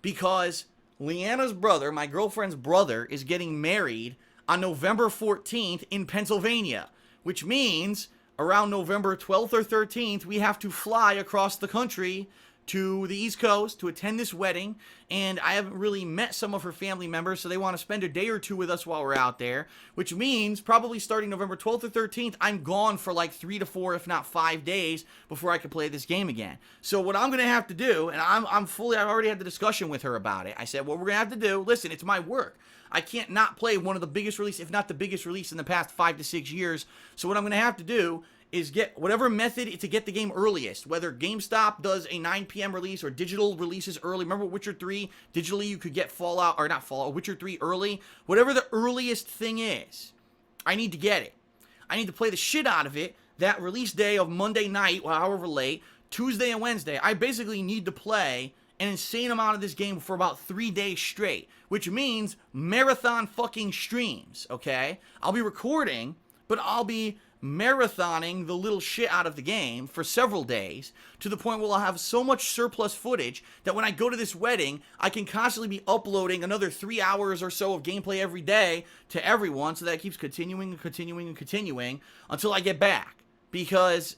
Because Leanna's brother, my girlfriend's brother, is getting married on November 14th in Pennsylvania, which means around November 12th or 13th, we have to fly across the country to the East Coast to attend this wedding, and I haven't really met some of her family members, so they want to spend a day or two with us while we're out there, which means probably starting November 12th or 13th, I'm gone for like 3 to 4, if not 5 days before I can play this game again. So what I'm going to have to do, and I've already had the discussion with her about it. I said, what we're going to have to do, listen, it's my work. I can't not play one of the biggest releases, if not the biggest release in the past 5 to 6 years. So what I'm going to have to do is get whatever method to get the game earliest, whether GameStop does a 9 p.m. release or digital releases early. Remember Witcher 3, digitally you could get Witcher 3 early. Whatever the earliest thing is, I need to get it. I need to play the shit out of it that release day of Monday night, however late, Tuesday and Wednesday. I basically need to play an insane amount of this game for about 3 days straight, which means marathon fucking streams, okay? I'll be recording, but I'll be marathoning the little shit out of the game for several days to the point where I'll have so much surplus footage that when I go to this wedding, I can constantly be uploading another 3 hours or so of gameplay every day to everyone, so that it keeps continuing and continuing and continuing until I get back. Because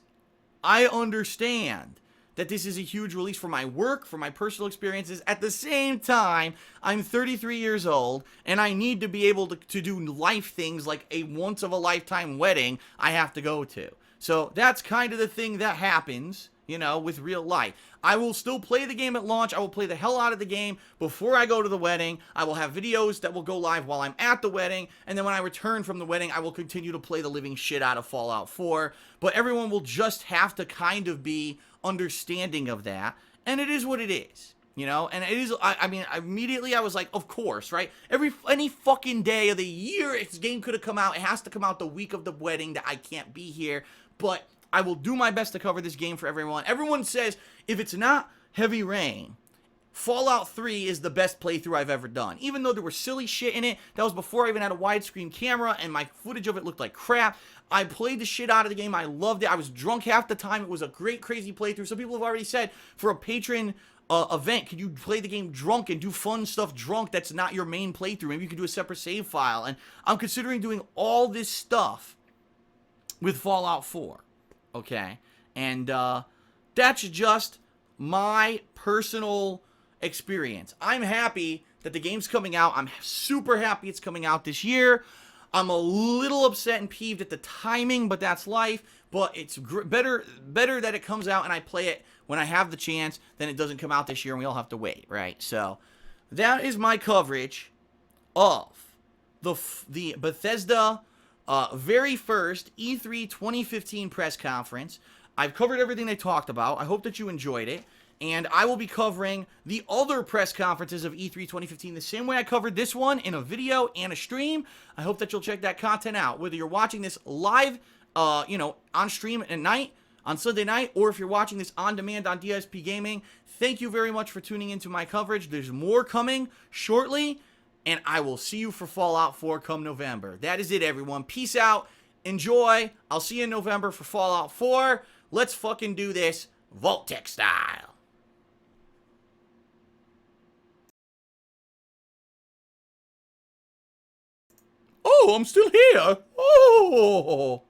I understand that this is a huge release for my work, for my personal experiences. At the same time, I'm 33 years old, and I need to be able to do life things like a once-of-a-lifetime wedding I have to go to. So that's kind of the thing that happens, you know, with real life. I will still play the game at launch. I will play the hell out of the game before I go to the wedding. I will have videos that will go live while I'm at the wedding, and then when I return from the wedding, I will continue to play the living shit out of Fallout 4. But everyone will just have to kind of be understanding of that, and it is what it is, you know. And it is, I mean, immediately I was like, of course, right? Any fucking day of the year this game could have come out. It has to come out the week of the wedding that I can't be here, but I will do my best to cover this game for everyone. Everyone says if it's not Heavy Rain, Fallout 3 is the best playthrough I've ever done. Even though there was silly shit in it, that was before I even had a widescreen camera, and my footage of it looked like crap. I played the shit out of the game. I loved it. I was drunk half the time. It was a great, crazy playthrough. Some people have already said, for a patron event, could you play the game drunk and do fun stuff drunk that's not your main playthrough? Maybe you could do a separate save file. And I'm considering doing all this stuff with Fallout 4. Okay? And that's just my personal experience. I'm happy that the game's coming out. I'm super happy it's coming out this year. I'm a little upset and peeved at the timing, but that's life. But it's better that it comes out and I play it when I have the chance than it doesn't come out this year and we all have to wait, right? So that is my coverage of the Bethesda very first E3 2015 press conference. I've covered everything they talked about. I hope that you enjoyed it. And I will be covering the other press conferences of E3 2015 the same way I covered this one, in a video and a stream. I hope that you'll check that content out, whether you're watching this live, on stream at night, on Sunday night, or if you're watching this on demand on DSPGaming. Thank you very much for tuning into my coverage. There's more coming shortly, and I will see you for Fallout 4 come November. That is it, everyone. Peace out. Enjoy. I'll see you in November for Fallout 4. Let's fucking do this Vault-Tec style. Oh, I'm still here. Oh.